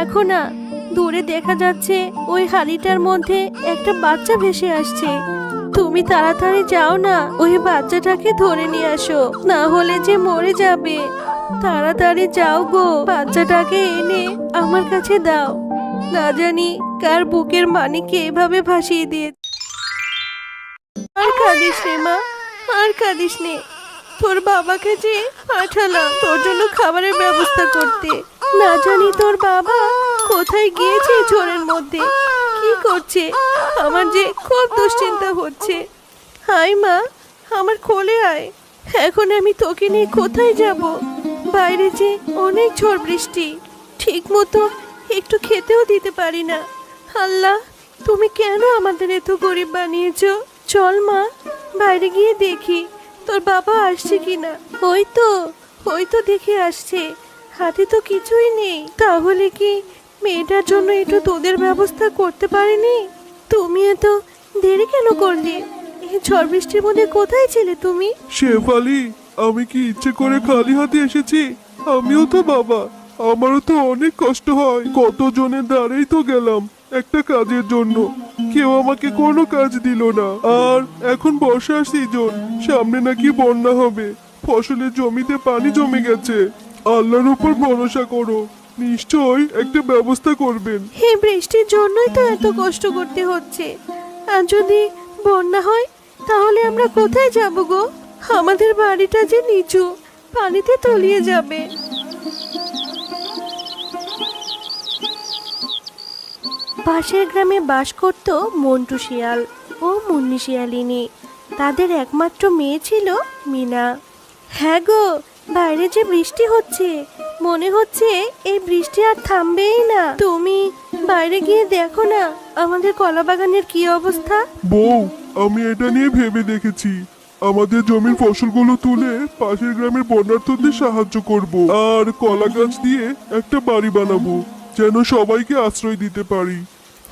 দেখো না, দূরে দেখা যাচ্ছে ওই হাড়িটার মধ্যে একটা বাচ্চা ভেসে আসছে। তুমি তাড়াতাড়ি যাও না, ওই বাচ্চাটাকে ধরে নিয়ে আসো, না হলে যে মরে যাবে। তাড়াতাড়ি যাও গো, বাচ্চাটাকে এনে আমার কাছে দাও। না জানি কার বুকের মানিকে এভাবে ভাসিয়ে দিয়ে। আর কাঁদিস নে মা, আর কাঁদিস নে। তোর বাবাকে যে পাঠালাম তোর জন্য খাবারের ব্যবস্থা করতে, না জানি তোর বাবা কোথায় গিয়েছে ঝড়ের মধ্যে, কি করছে। আমার যে খুব দুশ্চিন্তা হচ্ছে। হাই মা, আমার কোলে আয়। এখন আমি তোকে নিয়ে কোথায় যাব? বাইরে যে অনেক ঝড় বৃষ্টি, ঠিক মতো একটু খেতেও দিতে পারি না। আল্লাহ, তুমি কেন আমাদের এত গরিব বানিয়েছো? চল মা, বাইরে গিয়ে দেখি তোর বাবা আসছে কিনা। ওই তো দেখে আসছে, হাতে তো কিছুই নেই। তাহলে কি মেয়েটার জন্য একটু দুধের ব্যবস্থা করতে পারিনি? তুমি এত দেরি কেন করলে? এই ঝড় বৃষ্টির মধ্যে কোথায় ছিলে তুমি? শেফালি, আমি কি ইচ্ছে করে খালি হাতে এসেছি? আমিও তো বাবা, আমারও তো অনেক কষ্ট হয়। কতজনের দ্বারেই তো গেলাম একটা কাজের জন্য, কেউ আমাকে কোনো কাজ দিল না। আর এখন বর্ষার সিজন, সামনে নাকি বন্যা হবে, ফসলের জমিতে পানি জমে গেছে। আল্লাহর উপর ভরসা করো, নিশ্চয়ই একটা ব্যবস্থা করবেন। এই বৃষ্টির জন্যই তো এত কষ্ট করতে হচ্ছে। আর যদি বন্যা হয় তাহলে আমরা কোথায় যাব গো? আমাদের বাড়িটা যে নিচু, পানিতে তলিয়ে যাবে। পাশের গ্রামে বাস করত মন্টু শিয়াল ও মুন্নি শিয়ালিনী। তাদের একমাত্র মেয়ে ছিল মিনা। হ্যাঁ গো, বাইরে যে বৃষ্টি হচ্ছে, মনে হচ্ছে এই বৃষ্টি আর থামবেই না। তুমি বাইরে গিয়ে দেখো না আমাদের কলা বাগানের কি অবস্থা। বউ, আমি এটা নিয়ে ভেবে দেখেছি, আমাদের জমির ফসলগুলো তুলে পাশের গ্রামের বন্যার্থদের সাহায্য করব, আর কলা গাছ দিয়ে একটা বাড়ি বানাবো, যেন সবাইকে আশ্রয় দিতে পারি।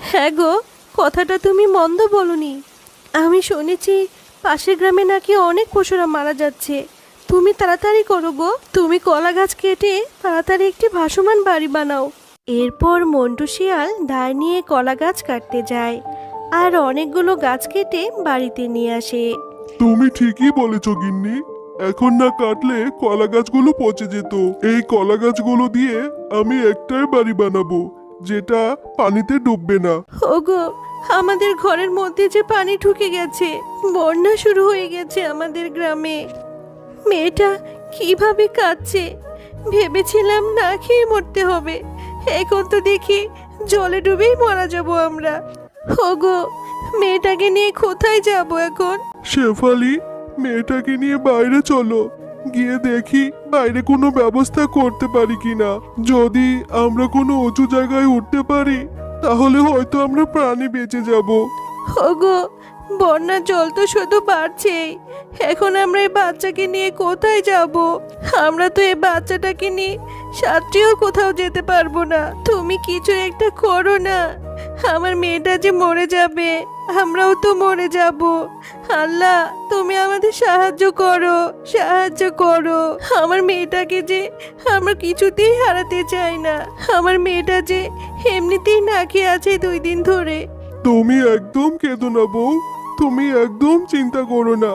হ্যাঁ গো, কথাটা তুমি মন্দ বলনি। আমি শুনেছি পাশের গ্রামে নাকি অনেক পশুরা মারা যাচ্ছে। তুমি তাড়াতাড়ি করো গো, তুমি কলা গাছ কেটে তাড়াতাড়ি একটি ভাসমান বাড়ি বানাও। এরপর মন্টু শিয়াল দায় নিয়ে কলা গাছ কাটতে যায় আর অনেকগুলো গাছ কেটে বাড়িতে নিয়ে আসে। তুমি ঠিকই বলেছ গিন্নি, এখন না কাটলে কলা গাছগুলো পচে যেত। এই কলা গাছগুলো দিয়ে আমি একটাই বাড়ি বানাবো, যেটা পানিতে ডুববে না। ওগো, আমাদের ঘরের মধ্যে যে পানি ঢুকে গেছে, বন্যা শুরু হয়ে গেছে আমাদের গ্রামে। মেয়েটা কিভাবে কাঁদছে, ভেবেছিলাম না খেয়ে মরতে হবে, এখন তো দেখি জলে ডুবেই মারা যাব আমরা। ওগো, মেয়েটাকে নিয়ে কোথায় যাব এখন? শেফালি, মেয়েটাকে নিয়ে বাইরে চলো, গিয়ে দেখি বাইরে কোনো ব্যবস্থা করতে পারি কিনা। যদি আমরা কোনো উঁচু জায়গায় উঠতে পারি তাহলে হয়তো আমরা প্রাণে বেঁচে যাব। ওগো, বন্যার জল তো শুধু বাড়ছেই, এখন আমরা এই বাচ্চাকে নিয়ে কোথায় যাব? আমরা তো এই বাচ্চাটাকে নিয়ে সাঁতরেও কোথাও যেতে পারবো না। তুমি কিছু একটা করো না, আমার মেয়েটা যে মরে যাবে, আমরাও তো মরে যাব। আল্লাহ, তুমি আমাদের সাহায্য করো, সাহায্য করো। আমার মেয়েটাকে যে আমরা কিছুতেই হারাতে চাই না। আমার মেয়েটা যে এমনিতেই না খেয়ে আছে 2 দিন ধরে। তুমি একদম কেঁদো না বউ, তুমি একদম চিন্তা করো না,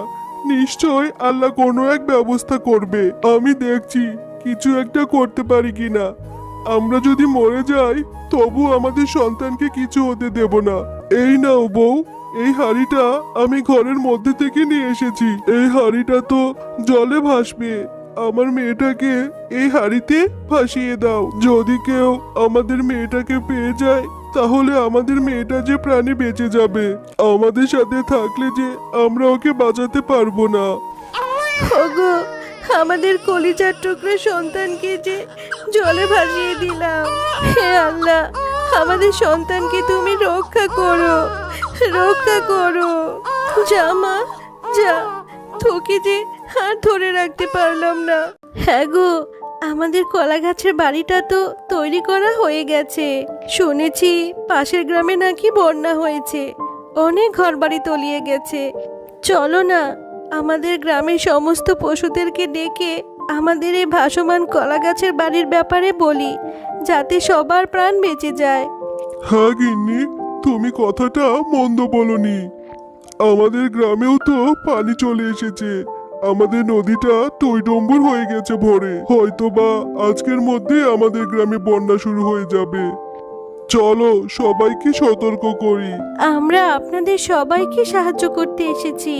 নিশ্চয় আল্লাহ কোনো এক ব্যবস্থা করবে। আমি দেখছি কিছু একটা করতে পারি কিনা। আমরা যদি মরে যাই তবু আমাদের সন্তানকে কিছু হতে দেব না। এই নাও বউ, এই হাঁড়িটা আমি ঘরের মধ্যে থেকে নিয়ে এসেছি। এই হাঁড়িটা তো জলে ভাসবে, আমার মেয়েটাকে এই হাঁড়িতে ভাসিয়ে দাও। যদি কেউ আমাদের মেয়েটাকে পেয়ে যায় তাহলে আমাদের মেয়েটা যে প্রাণে বেঁচে যাবে। আমাদের সাথে থাকলে যে আমরা ওকে বাঁচাতে পারবো না। ওগো, আমাদের কলিজার টুকরো সন্তানকে যে জলে ভাসিয়ে দিলাম। হে আল্লাহ, আমাদের সন্তানকে তুমি রক্ষা করো, রক্ষা করো। যা মা, যা, তোকে যে আর ধরে রাখতে পারলাম না। হ্যাঁ গো, আমাদের কলা গাছের বাড়িটা তো তৈরি করা হয়ে গেছে। শুনেছি পাশের গ্রামে নাকি বন্যা হয়েছে, অনেক ঘরবাড়ি তলিয়ে গেছে। চলো না, আমাদের গ্রামের সমস্ত পশুদেরকে ডেকে আমাদের এই ভাসমান কলা গাছের বাড়ির ব্যাপারে বলি, যাতে সবার প্রাণ বেঁচে যায়। হ্যাঁ গিন্নি, তুমি কথাটা মন্দ বলনি। আমাদের গ্রামেও তো পানি চলে এসেছে। আমাদের নদীটা টইটম্বুর হয়ে গেছে ভরে। হয়তোবা আজকের মধ্যে আমাদের গ্রামে বন্যা শুরু হয়ে যাবে। চলো সবাইকে সতর্ক করি। আমরা আপনাদের সবাইকে সাহায্য করতে এসেছি।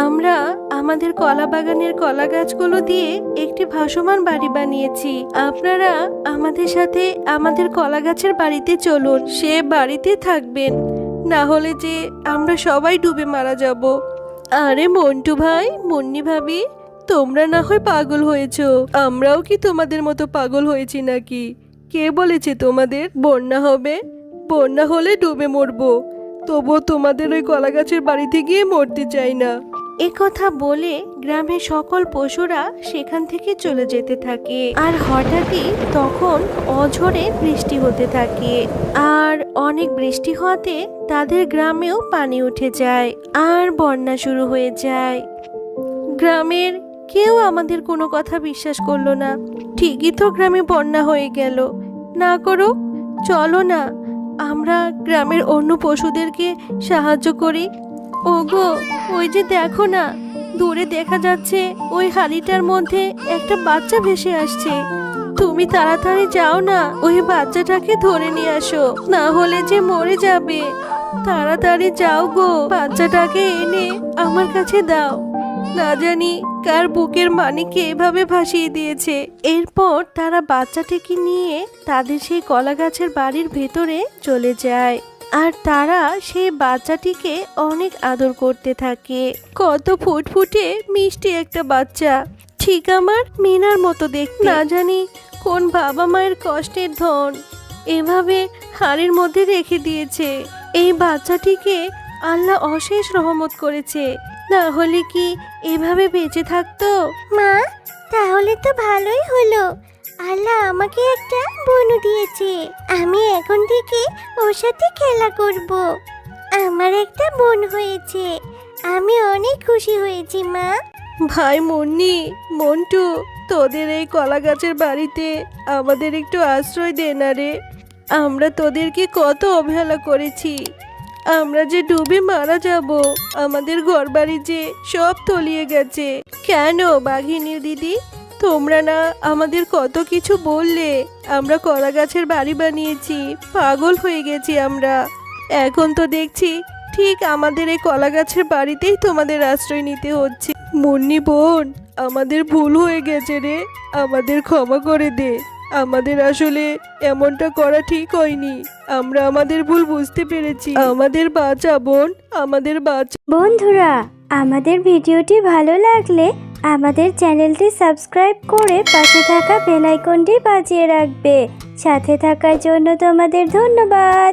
আমরা আমাদের কলা বাগানের কলা গাছগুলো দিয়ে একটি ভাসমান বাড়ি বানিয়েছি। আপনারা আমাদের সাথে আমাদের কলা গাছের বাড়িতে চলুন, সে বাড়িতে থাকবেন। না হলে যে আমরা সবাই ডুবে মারা যাব। আরে মন্টু ভাই, মুন্নি ভাবি, তোমরা না হয় পাগল হয়েছো, আমরাও কি তোমাদের মতো পাগল হয়েছি নাকি? কে বলেছে তোমাদের বন্যা হবে? বন্যা হলে ডুবে মরবো, তবুও তোমাদের ওই কলা গাছের বাড়িতে গিয়ে মরতে চাই না। এ কথা বলে গ্রামের সকল পশুরা সেখান থেকে চলে যেতে থাকে। আর হঠাৎই তখন অঝোরে বৃষ্টি হতে থাকে। আর অনেক বৃষ্টি হওয়াতে তাদের গ্রামেও পানি উঠে যায় আর বন্যা শুরু হয়ে যায়। গ্রামের কেউ আমাদের কোনো কথা বিশ্বাস করলো না। ঠিকই তো গ্রামে বন্যা হয়ে গেল। না করো, চলো না আমরা গ্রামের অন্য পশুদেরকে সাহায্য করি। ওগো, ওই যে দেখো না, দূরে দেখা যাচ্ছে ওই হাড়িটার মধ্যে একটা বাচ্চা ভেসে আসছে। তুমি তাড়াতাড়ি যাও না, ওই বাচ্চাটাকে ধরে নিয়ে আসো, না হলে যে মরে যাবে। তাড়াতাড়ি যাও গো, বাচ্চাটাকে এনে আমার কাছে দাও। না জানি কার বুকের মানিকে এভাবে ভাসিয়ে দিয়েছে। এরপর তারা বাচ্চাটিকে নিয়ে তাদের সেই কলা গাছের বাড়ির ভেতরে চলে যায়। আর তারা সেই বাচ্চাটিকে অনেক আদর করতে থাকে। কত ফুটফুটে মিষ্টি একটা বাচ্চা, ঠিক আমার মিনার মতো দেখতে। না জানি কোন বাবা মায়ের কষ্টের ধন এভাবে হাড়ির মধ্যে রেখে দিয়েছে। এই বাচ্চাটিকে আল্লাহ অশেষ রহমত করেছে, না হলে কি এভাবে বেঁচে থাকতো? মা, তাহলে তো ভালোই হলো। আল্লাহ আমাকে একটা বনু দিয়েছে। আমি এখন থেকে ওর সাথে খেলা করব। আমার একটা বোন হয়েছে। আমি অনেক খুশি হয়েছি মা। ভাই মুন্নি, মন্টু, তোদের এই কলা গাছের বাড়িতে আমাদের একটু আশ্রয় দে না রে। আমরা তোদেরকে কত অবহেলা করেছি। আমরা যে ডুবে মারা যাব, আমাদের ঘরবাড়ি যে সব তলিয়ে গেছে। কেন বাঘিনী দিদি, তোমরা না আমাদের কত কিছু বললে? আমরা কলা গাছের বাড়ি বানিয়েছি, পাগল হয়ে গেছি আমরা। এখন তো দেখছি ঠিক আমাদের এই কলা গাছের বাড়িতেই তোমাদের আশ্রয় নিতে হচ্ছে। মুন্নি বোন, আমাদের ভুল হয়ে গেছে রে, আমাদের ক্ষমা করে দে। আমাদের আসলে এমনটা করা ঠিক হয়নি। আমরা আমাদের ভুল বুঝতে পেরেছি। আমাদের বাঁচা বোন, আমাদের বাঁচা। বন্ধুরা, আমাদের ভিডিওটি ভালো লাগলে আমাদের চ্যানেলটি সাবস্ক্রাইব করে পাশে থাকা বেল আইকনটি বাজিয়ে রাখবে। সাথে থাকার জন্য তোমাদের ধন্যবাদ।